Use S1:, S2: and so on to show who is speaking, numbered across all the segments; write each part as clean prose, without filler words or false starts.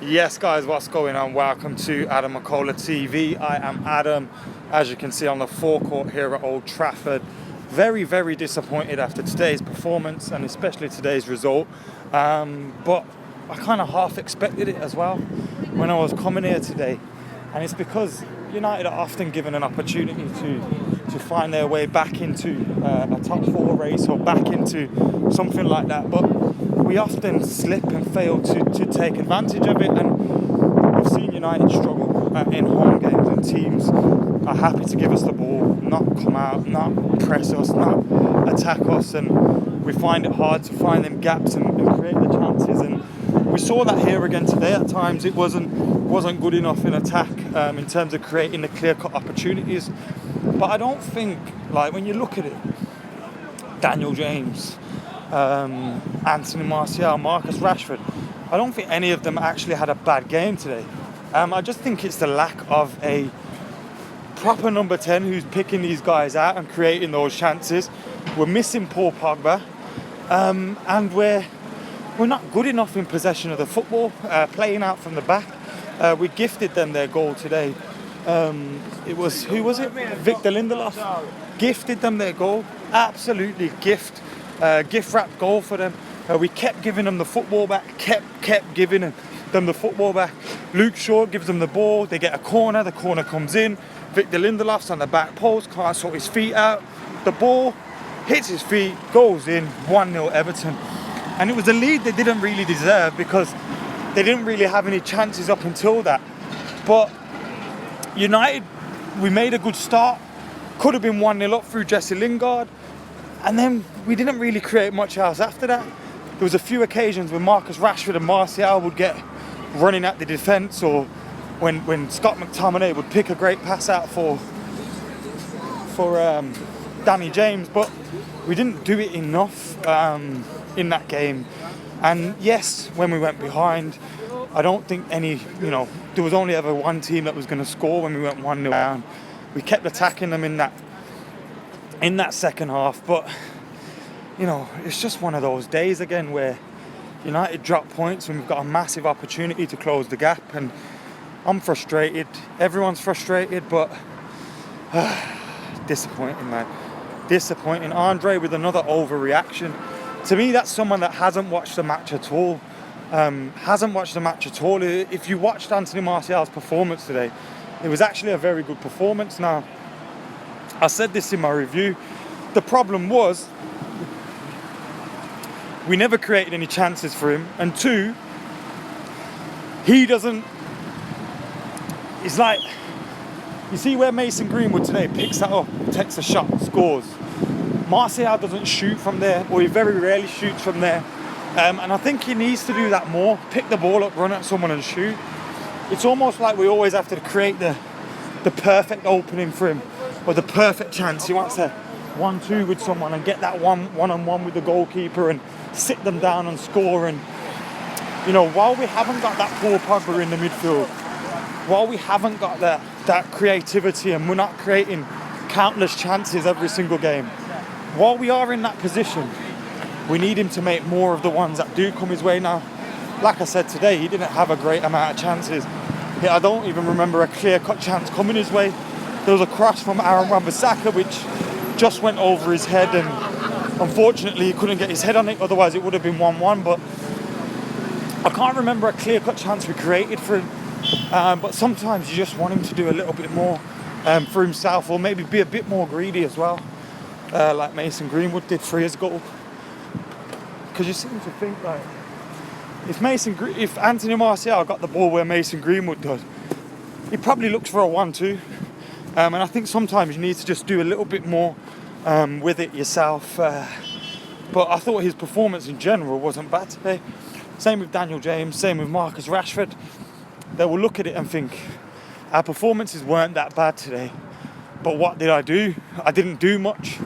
S1: Yes, guys, what's going on? Welcome to AdamMcKola TV. I am Adam, as you can see on the forecourt here at Old Trafford. Very, very disappointed after today's performance and especially today's result. But I kind of half expected it as well when I was coming here today. And it's because United are often given an opportunity to find their way back into a top four race or back into something like that. But we often slip and fail to take advantage of it, and we've seen United struggle in home games, and teams are happy to give us the ball, not come out, not press us, not attack us, and we find it hard to find them gaps and create the chances. And we saw that here again today. At times it wasn't good enough in attack in terms of creating the clear-cut opportunities. But I don't think, like, when you look at it, Daniel James, Anthony Martial, Marcus Rashford, I don't think any of them actually had a bad game today. I just think it's the lack of a proper number 10 who's picking these guys out and creating those chances. We're missing Paul Pogba, and we're not good enough in possession of the football, playing out from the back. We gifted them their goal today. Who was it? Victor Lindelof gifted them their goal. Absolutely gift wrapped goal for them. We kept giving them the football back, kept giving them the football back. Luke Shaw gives them the ball, they get a corner, the corner comes in. Victor Lindelof's on the back post, can't sort his feet out. The ball hits his feet, goes in, 1-0 Everton. And it was a lead they didn't really deserve because they didn't really have any chances up until that. But United, we made a good start, could have been 1-0 up through Jesse Lingard, and then we didn't really create much else after that. There was a few occasions when Marcus Rashford and Martial would get running at the defence, or when Scott McTominay would pick a great pass out for Danny James, but we didn't do it enough in that game. And yes, when we went behind, I don't think there was only ever one team that was going to score when we went 1-0 down. We kept attacking them in that second half, but it's just one of those days again where United drop points when we've got a massive opportunity to close the gap, and I'm frustrated. Everyone's frustrated, but disappointing, man. Disappointing. Andre with another overreaction. To me, that's someone that hasn't watched the match at all. If you watched Anthony Martial's performance today, it was actually a very good performance. Now, I said this in my review. The problem was we never created any chances for him, and two, it's like, you see where Mason Greenwood today picks that up, takes a shot, scores. Martial doesn't shoot from there, or he very rarely shoots from there. And I think he needs to do that more. Pick the ball up, run at someone and shoot. It's almost like we always have to create the perfect opening for him, or the perfect chance. He wants to 1-2 with someone and get that one-on-one with the goalkeeper and sit them down and score. And while we haven't got that Paul Pogba in the midfield, while we haven't got that creativity and we're not creating countless chances every single game, while we are in that position, we need him to make more of the ones that do come his way. Now, like I said today, he didn't have a great amount of chances. I don't even remember a clear-cut chance coming his way. There was a cross from Aaron Wan-Bissaka which just went over his head, and unfortunately he couldn't get his head on it, otherwise it would have been 1-1. But I can't remember a clear-cut chance we created for him. But sometimes you just want him to do a little bit more for himself, or maybe be a bit more greedy as well, like Mason Greenwood did for his goal. Because you seem to think, like, if Anthony Martial got the ball where Mason Greenwood does, he probably looks for a 1-2. And I think sometimes you need to just do a little bit more with it yourself. But I thought his performance in general wasn't bad today. Same with Daniel James, same with Marcus Rashford. They will look at it and think, our performances weren't that bad today. But what did I do? I didn't do much.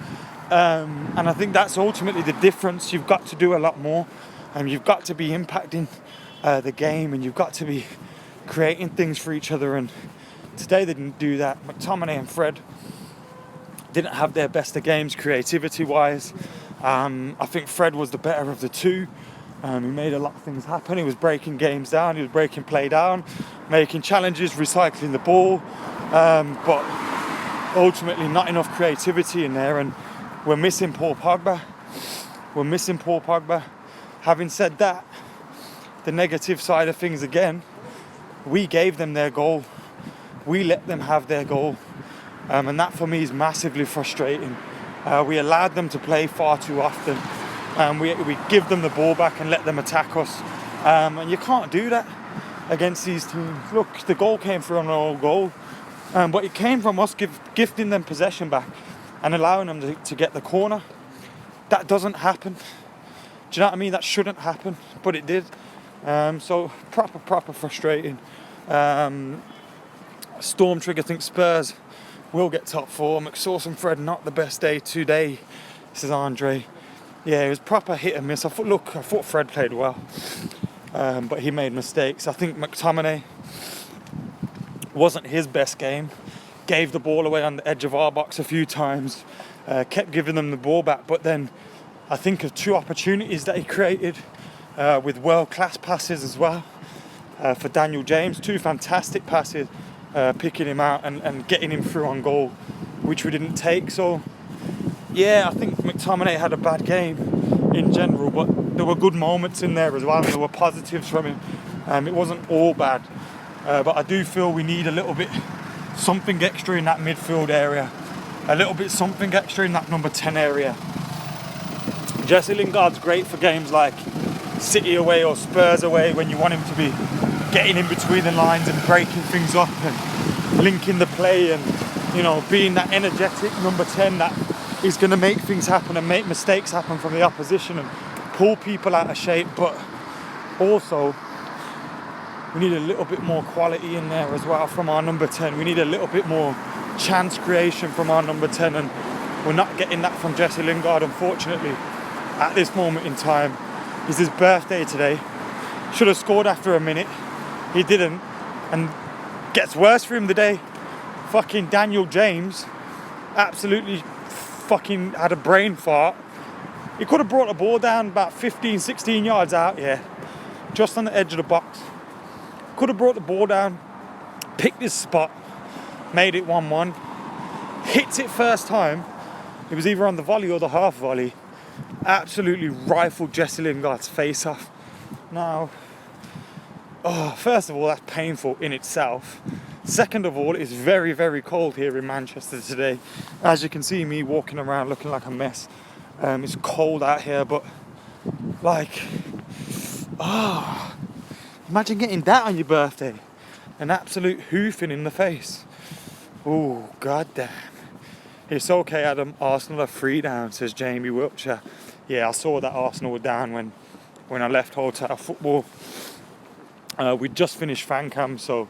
S1: And I think that's ultimately the difference. You've got to do a lot more. You've got to be impacting the game, and you've got to be creating things for each other. And today they didn't do that. McTominay and Fred didn't have their best of games creativity-wise. I think Fred was the better of the two. He made a lot of things happen. He was breaking games down, he was breaking play down, making challenges, recycling the ball, but ultimately not enough creativity in there, and we're missing Paul Pogba. Having said that, the negative side of things again, we gave them their goal. We let them have their goal. And that for me is massively frustrating. We allowed them to play far too often. We give them the ball back and let them attack us. And you can't do that against these teams. Look, the goal came through on an own goal. But it came from us gifting them possession back and allowing them to get the corner. That doesn't happen. Do you know what I mean? That shouldn't happen, but it did. So proper frustrating. Storm Trigger thinks Spurs will get top 4. McSauce and Fred not the best day today, says Andre. Yeah, it was proper hit and miss. I thought Fred played well, but he made mistakes. I think McTominay wasn't his best game. Gave the ball away on the edge of our box a few times. Kept giving them the ball back, but then I think of 2 opportunities that he created with world-class passes as well for Daniel James. 2 fantastic passes, picking him out and getting him through on goal, which we didn't take. So yeah, I think McTominay had a bad game in general, but there were good moments in there as well, and there were positives from him. It wasn't all bad, but I do feel we need a little bit something extra in that midfield area, a little bit something extra in that number 10 area. Jesse Lingard's great for games like City away or Spurs away, when you want him to be getting in between the lines and breaking things up and linking the play and, you know, being that energetic number 10 that is going to make things happen and make mistakes happen from the opposition and pull people out of shape. But also we need a little bit more quality in there as well from our number 10. We need a little bit more chance creation from our number 10, and we're not getting that from Jesse Lingard, unfortunately, at this moment in time. It's his birthday today. Should have scored after a minute. He didn't. And gets worse for him today. Fucking Daniel James absolutely fucking had a brain fart. He could have brought the ball down about 15, 16 yards out, yeah. Just on the edge of the box. Could have brought the ball down, picked his spot, made it 1-1. Hits it first time. It was either on the volley or the half volley. Absolutely rifled Jesse Lingard's face off. Now, first of all, that's painful in itself. Second of all, it's very, very cold here in Manchester today. As you can see me walking around looking like a mess. It's cold out here, but like, imagine getting that on your birthday. An absolute hoofing in the face. Oh, goddamn. It's okay, Adam. Arsenal are 3 down, says Jamie Wiltshire. Yeah, I saw that Arsenal were down when I left Hotel Football. We'd just finished fan cam, so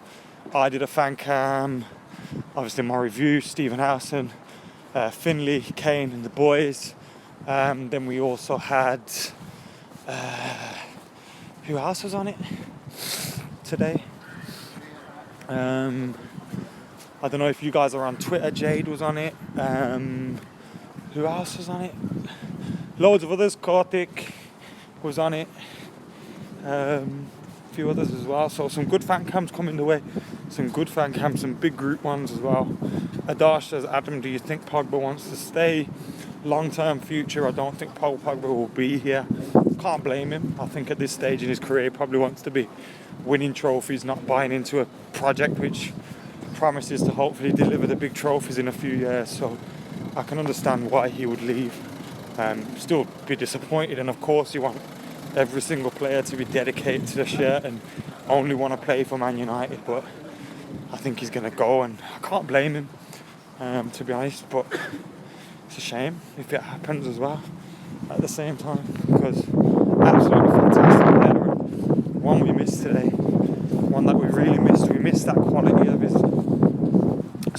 S1: I did a fan cam. Obviously, my review, Stephen Howson, Finley, Kane, and the boys. Then we also had who else was on it today? I don't know if you guys are on Twitter. Jade was on it. Who else was on it? Loads of others. Kartik was on it. A few others as well. So some good fan cams coming the way. Some good fan cams, some big group ones as well. Adash says, Adam, do you think Pogba wants to stay? Long-term future, I don't think Paul Pogba will be here. Can't blame him. I think at this stage in his career, he probably wants to be winning trophies, not buying into a project which promises to hopefully deliver the big trophies in a few years. So I can understand why he would leave. Still be disappointed, and of course you want every single player to be dedicated to the shirt and only want to play for Man United, but I think he's going to go, and I can't blame him, to be honest, but it's a shame if it happens as well at the same time, because absolutely fantastic player, and one we missed today, one that we really missed. We missed that quality of his.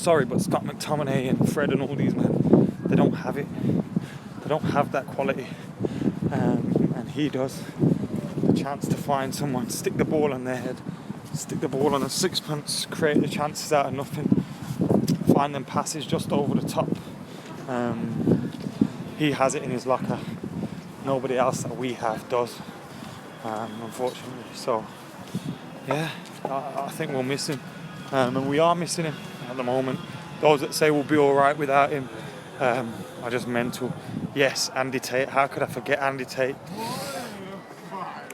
S1: Sorry, but Scott McTominay and Fred and all these men, they don't have it. They don't have that quality, and he does. The chance to find someone, stick the ball on their head, stick the ball on a sixpence, create the chances out of nothing, find them passes just over the top. He has it in his locker. Nobody else that we have does. unfortunately. So, yeah, I think we'll miss him. And we are missing him at the moment. Those that say we'll be all right without him are just mental. Yes, Andy Tate. How could I forget Andy Tate?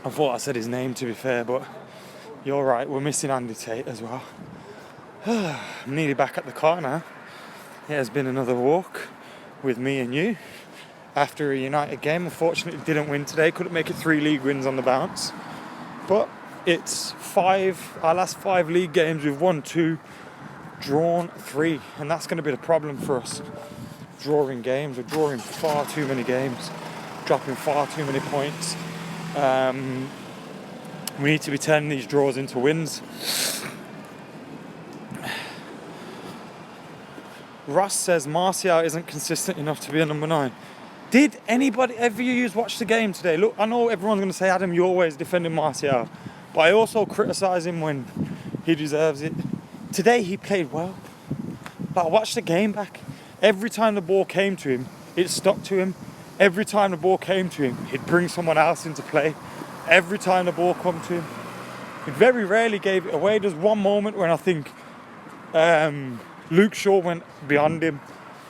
S1: I thought I said his name, to be fair, but you're right. We're missing Andy Tate as well. I'm nearly back at the car now. It has been another walk with me and you after a United game. Unfortunately, didn't win today. Couldn't make it 3 league wins on the bounce. But it's our last 5 league games. We've won 2, drawn 3, and that's going to be the problem for us. Drawing games. We're drawing far too many games, dropping far too many points. We need to be turning these draws into wins. Russ says Martial isn't consistent enough to be a number 9. Did anybody ever watch the game today? Look, I know everyone's going to say, Adam, you're always defending Martial, but I also criticise him when he deserves it. Today he played well. But I watched the game back. Every time the ball came to him, it stuck to him. Every time the ball came to him, he'd bring someone else into play. Every time the ball come to him, he very rarely gave it away. There's one moment when I think Luke Shaw went beyond him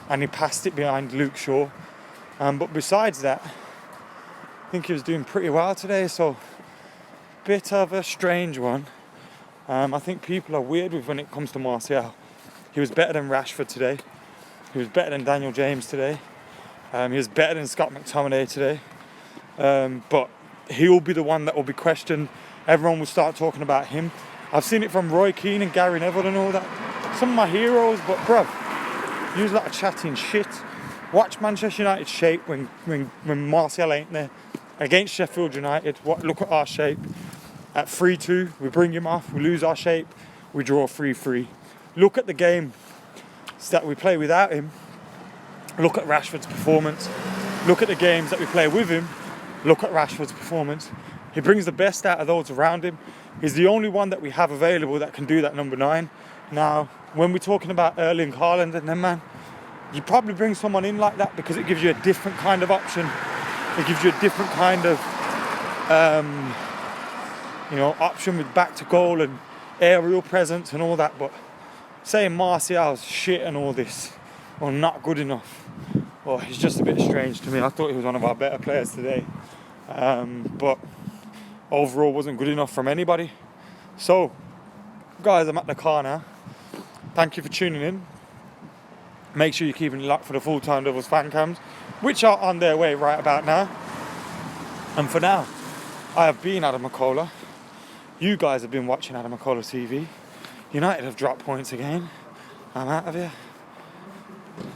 S1: and he passed it behind Luke Shaw. But besides that, I think he was doing pretty well today. So, bit of a strange one. I think people are weird with when it comes to Martial. He was better than Rashford today. He was better than Daniel James today. He was better than Scott McTominay today. But he'll be the one that will be questioned. Everyone will start talking about him. I've seen it from Roy Keane and Gary Neville and all that. Some of my heroes, but bruv, use a lot of chatting shit. Watch Manchester United shape when Martial ain't there. Against Sheffield United, look at our shape. At 3-2, we bring him off, we lose our shape, we draw 3-3. Look at the game that we play without him. Look at Rashford's performance. Look at the games that we play with him. Look at Rashford's performance. He brings the best out of those around him. He's the only one that we have available that can do that number 9. Now, when we're talking about Erling Haaland and them, man, you probably bring someone in like that because it gives you a different kind of option. It gives you a different kind of, option with back to goal and aerial presence and all that. But saying Martial's shit and all this, or not good enough, well, it's just a bit strange to me. I thought he was one of our better players today. But overall wasn't good enough from anybody. So, guys, I'm at the car now. Thank you for tuning in. Make sure you're keeping it locked for the full-time Devils fan cams, which are on their way right about now. And for now, I have been AdamMcKola. You guys have been watching AdamMcKola TV. United have dropped points again. I'm out of here.